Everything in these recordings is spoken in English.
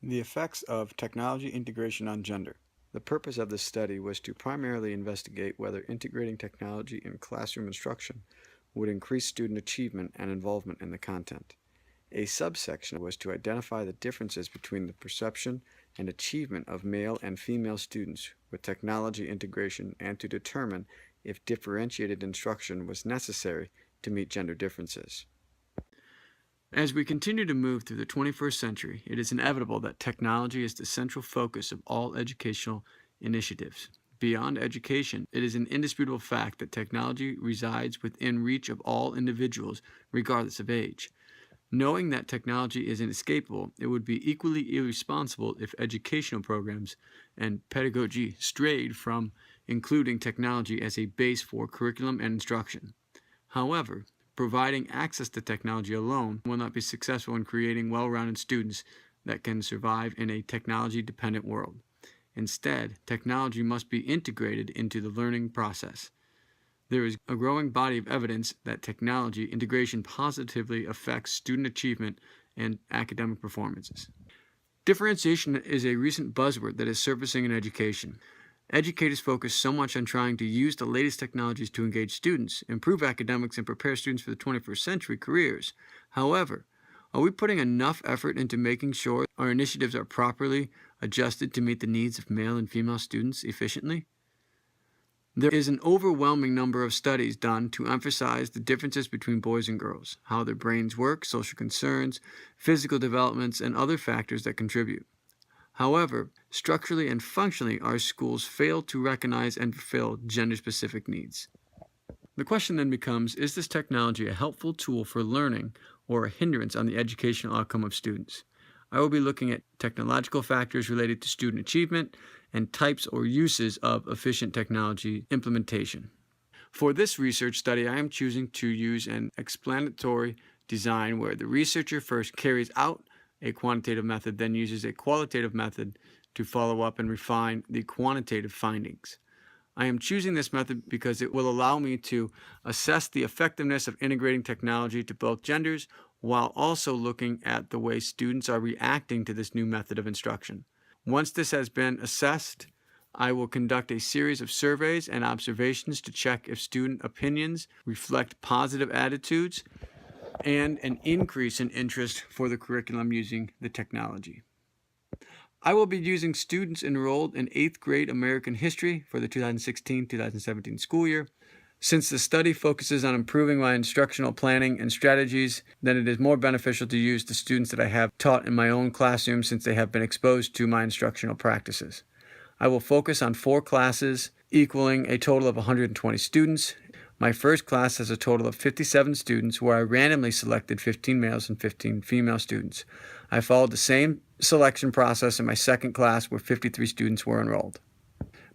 The effects of technology integration on gender. The purpose of this study was to primarily investigate whether integrating technology in classroom instruction would increase student achievement and involvement in the content. A subsection was to identify the differences between the perception and achievement of male and female students with technology integration and to determine if differentiated instruction was necessary to meet gender differences. As we continue to move through the 21st century, it is inevitable that technology is the central focus of all educational initiatives. Beyond education, it is an indisputable fact that technology resides within reach of all individuals, regardless of age. Knowing that technology is inescapable, it would be equally irresponsible if educational programs and pedagogy strayed from including technology as a base for curriculum and instruction. However, providing access to technology alone will not be successful in creating well-rounded students that can survive in a technology-dependent world. Instead, technology must be integrated into the learning process. There is a growing body of evidence that technology integration positively affects student achievement and academic performances. Differentiation is a recent buzzword that is surfacing in education. Educators focus so much on trying to use the latest technologies to engage students, improve academics, and prepare students for the 21st century careers. However, are we putting enough effort into making sure our initiatives are properly adjusted to meet the needs of male and female students efficiently? There is an overwhelming number of studies done to emphasize the differences between boys and girls, how their brains work, social concerns, physical developments, and other factors that contribute. However, structurally and functionally, our schools fail to recognize and fulfill gender-specific needs. The question then becomes, is this technology a helpful tool for learning or a hindrance on the educational outcome of students? I will be looking at technological factors related to student achievement and types or uses of efficient technology implementation. For this research study, I am choosing to use an explanatory design where the researcher first carries out a quantitative method, then uses a qualitative method to follow up and refine the quantitative findings. I am choosing this method because it will allow me to assess the effectiveness of integrating technology to both genders while also looking at the way students are reacting to this new method of instruction. Once this has been assessed, I will conduct a series of surveys and observations to check if student opinions reflect positive attitudes and an increase in interest for the curriculum using the technology. I will be using students enrolled in 8th grade American History for the 2016-2017 school year. Since the study focuses on improving my instructional planning and strategies, then it is more beneficial to use the students that I have taught in my own classroom since they have been exposed to my instructional practices. I will focus on 4 classes equaling a total of 120 students. My first class has a total of 57 students where I randomly selected 15 males and 15 female students. I followed the same selection process in my second class where 53 students were enrolled.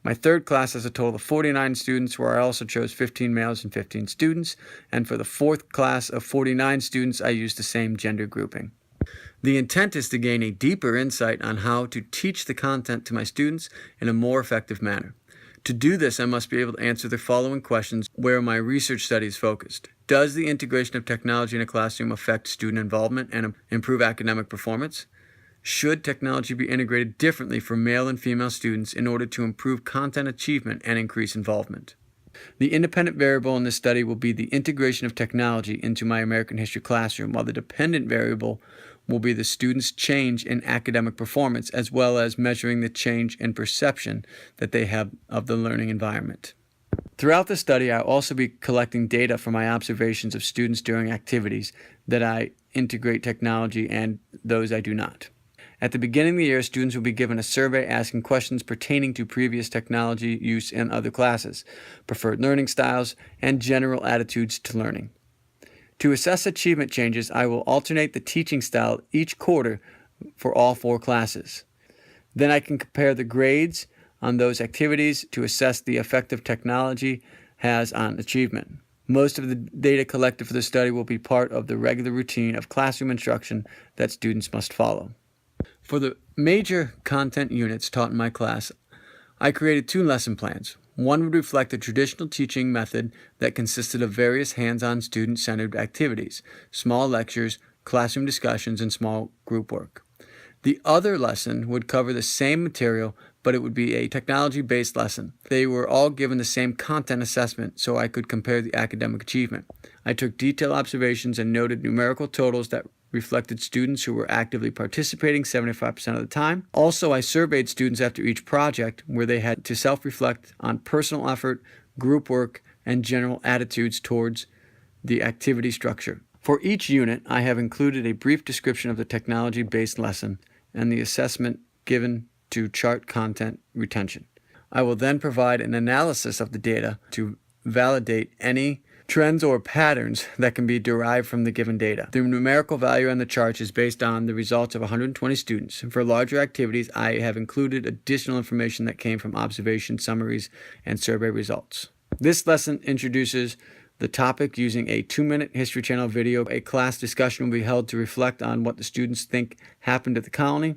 My third class has a total of 49 students where I also chose 15 males and 15 students, and for the fourth class of 49 students I used the same gender grouping. The intent is to gain a deeper insight on how to teach the content to my students in a more effective manner. To do this, I must be able to answer the following questions where my research study is focused. Does the integration of technology in a classroom affect student involvement and improve academic performance? Should technology be integrated differently for male and female students in order to improve content achievement and increase involvement? The independent variable in this study will be the integration of technology into my American History classroom, while the dependent variable will be the students' change in academic performance, as well as measuring the change in perception that they have of the learning environment. Throughout the study, I'll also be collecting data from my observations of students during activities that I integrate technology and those I do not. At the beginning of the year, students will be given a survey asking questions pertaining to previous technology use in other classes, preferred learning styles, and general attitudes to learning. To assess achievement changes, I will alternate the teaching style each quarter for all 4 classes. Then I can compare the grades on those activities to assess the effect of technology has on achievement. Most of the data collected for the study will be part of the regular routine of classroom instruction that students must follow. For the major content units taught in my class, I created 2 lesson plans. One would reflect the traditional teaching method that consisted of various hands-on student-centered activities, small lectures, classroom discussions, and small group work. The other lesson would cover the same material, but it would be a technology-based lesson. They were all given the same content assessment, so I could compare the academic achievement. I took detailed observations and noted numerical totals that reflected students who were actively participating 75% of the time. Also, I surveyed students after each project where they had to self-reflect on personal effort, group work, and general attitudes towards the activity structure. For each unit, I have included a brief description of the technology-based lesson and the assessment given to chart content retention. I will then provide an analysis of the data to validate any trends or patterns that can be derived from the given data. The numerical value on the charts is based on the results of 120 students. For larger activities, I have included additional information that came from observation summaries and survey results. This lesson introduces the topic using a 2-minute History Channel video. A class discussion will be held to reflect on what the students think happened at the colony,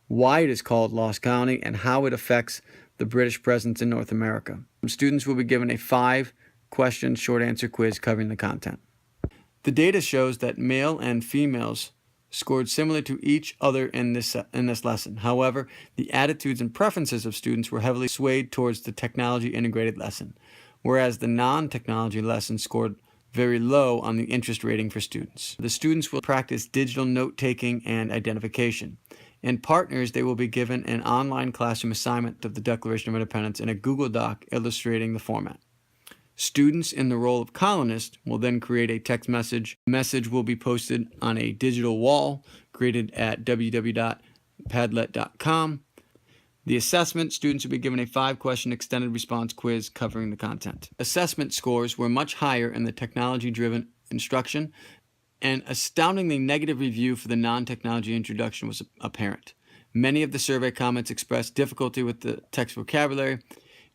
why it is called Lost Colony, and how it affects the British presence in North America. Students will be given a 5-question short answer quiz covering the content. The data shows that male and females scored similar to each other in this lesson. However, the attitudes and preferences of students were heavily swayed towards the technology integrated lesson, whereas the non-technology lesson scored very low on the interest rating for students. The students will practice digital note-taking and identification. In partners, they will be given an online classroom assignment of the Declaration of Independence in a Google Doc illustrating the format. Students in the role of colonists will then create a text message. The message will be posted on a digital wall created at www.padlet.com. The assessment, students will be given a 5-question extended response quiz covering the content. Assessment scores were much higher in the technology-driven instruction, and astoundingly negative review for the non-technology introduction was apparent. Many of the survey comments expressed difficulty with the text vocabulary.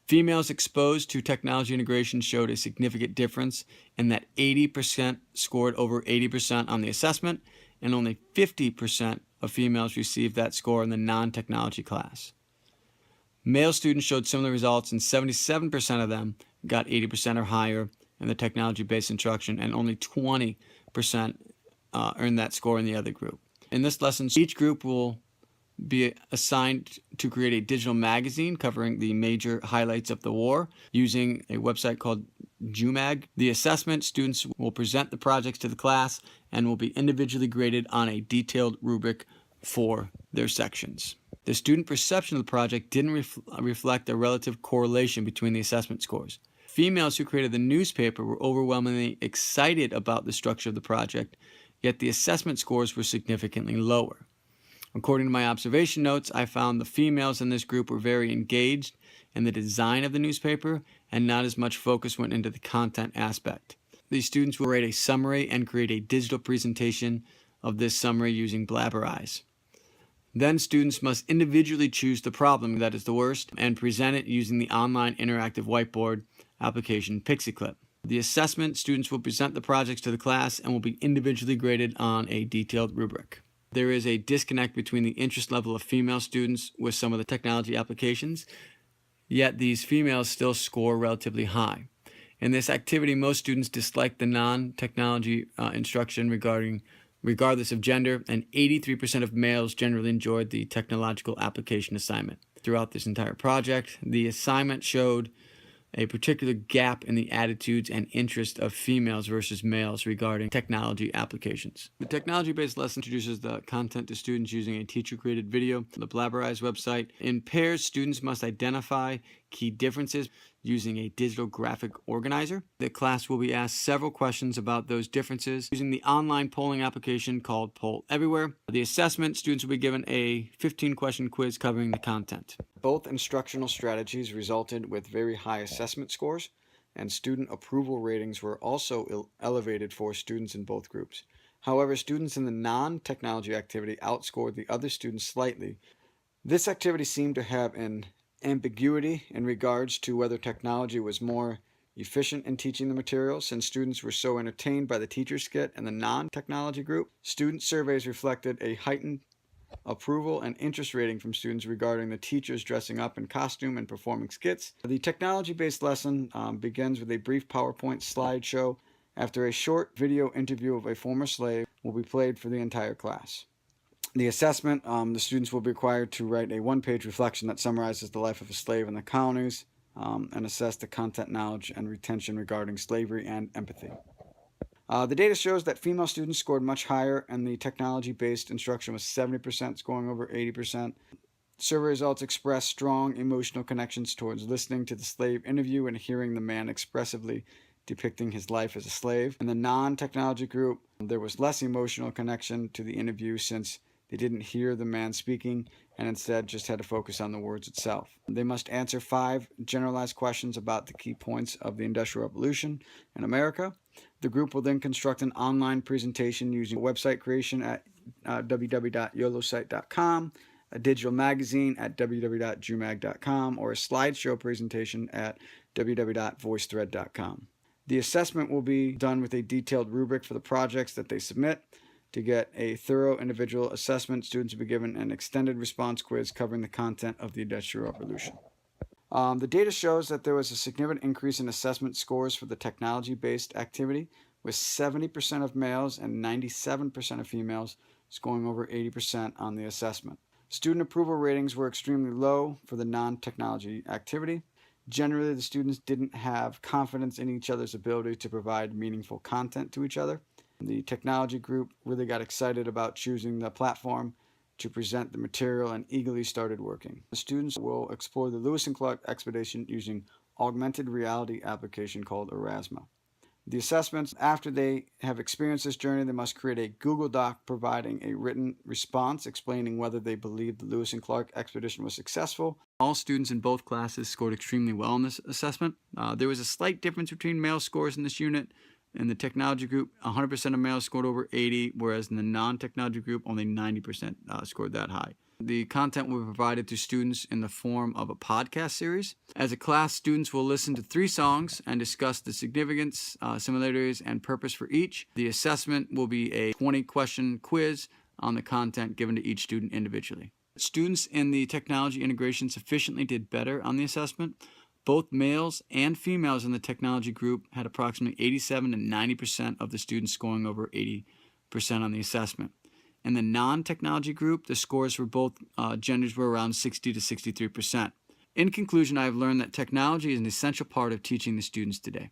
Females exposed to technology integration showed a significant difference in that 80% scored over 80% on the assessment, and only 50% of females received that score in the non-technology class. Male students showed similar results, and 77% of them got 80% or higher in the technology-based instruction, and only 20% earned that score in the other group. In this lesson, each group will be assigned to create a digital magazine covering the major highlights of the war using a website called JUMAG. The assessment, students will present the projects to the class and will be individually graded on a detailed rubric for their sections. The student perception of the project didn't reflect a relative correlation between the assessment scores. Females who created the newspaper were overwhelmingly excited about the structure of the project, yet the assessment scores were significantly lower. According to my observation notes, I found the females in this group were very engaged in the design of the newspaper, and not as much focus went into the content aspect. These students will write a summary and create a digital presentation of this summary using Blabberize. Then students must individually choose the problem that is the worst and present it using the online interactive whiteboard application PixieClip. The assessment, students will present the projects to the class and will be individually graded on a detailed rubric. There is a disconnect between the interest level of female students with some of the technology applications, yet these females still score relatively high. In this activity, most students dislike the non-technology instruction regardless of gender, and 83% of males generally enjoyed the technological application assignment. Throughout this entire project, the assignment showed a particular gap in the attitudes and interest of females versus males regarding technology applications. The technology-based lesson introduces the content to students using a teacher-created video, the Blabberize website. In pairs, students must identify key differences using a digital graphic organizer. The class will be asked several questions about those differences using the online polling application called Poll Everywhere. The assessment, students will be given a 15-question quiz covering the content. Both instructional strategies resulted with very high assessment scores, and student approval ratings were also elevated for students in both groups. However, students in the non-technology activity outscored the other students slightly. This activity seemed to have an ambiguity in regards to whether technology was more efficient in teaching the material, since students were so entertained by the teacher skit in the non-technology group. Student surveys reflected a heightened approval and interest rating from students regarding the teachers dressing up in costume and performing skits. The technology-based lesson begins with a brief PowerPoint slideshow. After a short video interview of a former slave will be played for the entire class. The assessment, the students will be required to write a one-page reflection that summarizes the life of a slave in the colonies and assess the content, knowledge, and retention regarding slavery and empathy. The data shows that female students scored much higher, and the technology-based instruction was 70%, scoring over 80%. Survey results express strong emotional connections towards listening to the slave interview and hearing the man expressively depicting his life as a slave. In the non-technology group, there was less emotional connection to the interview since they didn't hear the man speaking and instead just had to focus on the words itself. They must answer 5 generalized questions about the key points of the Industrial Revolution in America. The group will then construct an online presentation using website creation at www.yolosite.com, a digital magazine at www.jumag.com, or a slideshow presentation at www.voicethread.com. The assessment will be done with a detailed rubric for the projects that they submit. To get a thorough individual assessment, students will be given an extended response quiz covering the content of the Industrial Revolution. The data shows that there was a significant increase in assessment scores for the technology-based activity, with 70% of males and 97% of females scoring over 80% on the assessment. Student approval ratings were extremely low for the non-technology activity. Generally, the students didn't have confidence in each other's ability to provide meaningful content to each other. The technology group really got excited about choosing the platform to present the material and eagerly started working. The students will explore the Lewis and Clark expedition using augmented reality application called Erasma. The assessments, after they have experienced this journey, they must create a Google Doc providing a written response explaining whether they believe the Lewis and Clark expedition was successful. All students in both classes scored extremely well in this assessment. There was a slight difference between male scores in this unit. In the technology group, 100% of males scored over 80, whereas in the non-technology group, only 90% scored that high. The content will be provided to students in the form of a podcast series. As a class, students will listen to 3 songs and discuss the significance, similarities, and purpose for each. The assessment will be a 20-question quiz on the content given to each student individually. Students in the technology integration sufficiently did better on the assessment. Both males and females in the technology group had approximately 87 to 90% of the students scoring over 80% on the assessment. In the non-technology group, the scores for both genders were around 60 to 63%. In conclusion, I have learned that technology is an essential part of teaching the students today.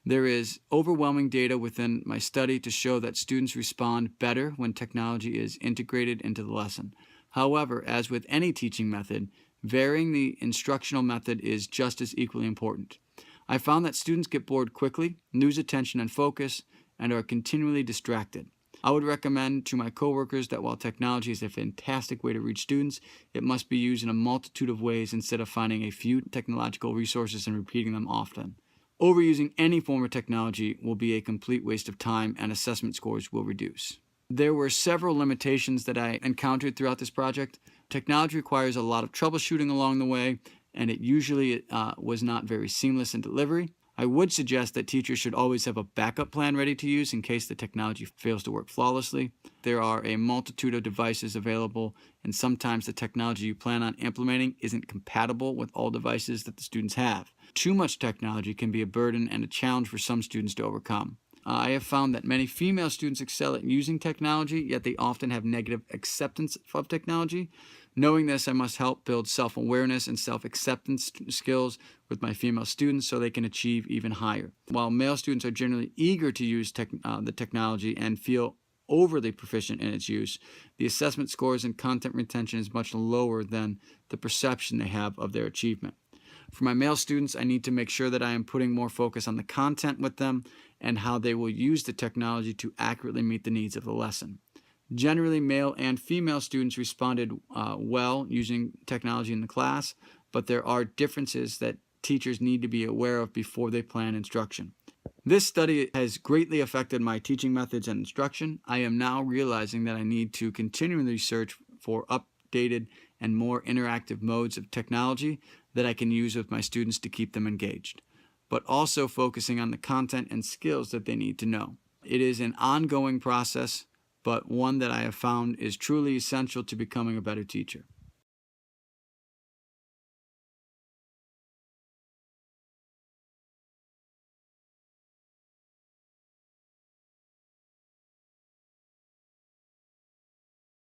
There is overwhelming data within my study to show that students respond better when technology is integrated into the lesson. However, as with any teaching method, varying the instructional method is just as equally important. I found that students get bored quickly, lose attention and focus, and are continually distracted. I would recommend to my coworkers that while technology is a fantastic way to reach students, it must be used in a multitude of ways instead of finding a few technological resources and repeating them often. Overusing any form of technology will be a complete waste of time and assessment scores will reduce. There were several limitations that I encountered throughout this project. Technology requires a lot of troubleshooting along the way, and it usually was not very seamless in delivery. I would suggest that teachers should always have a backup plan ready to use in case the technology fails to work flawlessly. There are a multitude of devices available, and sometimes the technology you plan on implementing isn't compatible with all devices that the students have. Too much technology can be a burden and a challenge for some students to overcome. I have found that many female students excel at using technology, yet they often have negative acceptance of technology. Knowing this, I must help build self-awareness and self-acceptance skills with my female students so they can achieve even higher. While male students are generally eager to use the technology and feel overly proficient in its use, the assessment scores and content retention is much lower than the perception they have of their achievement. For my male students, I need to make sure that I am putting more focus on the content with them and how they will use the technology to accurately meet the needs of the lesson. Generally, male and female students responded well using technology in the class, but there are differences that teachers need to be aware of before they plan instruction. This study has greatly affected my teaching methods and instruction. I am now realizing that I need to continually search for updated and more interactive modes of technology that I can use with my students to keep them engaged, but also focusing on the content and skills that they need to know. It is an ongoing process, but one that I have found is truly essential to becoming a better teacher.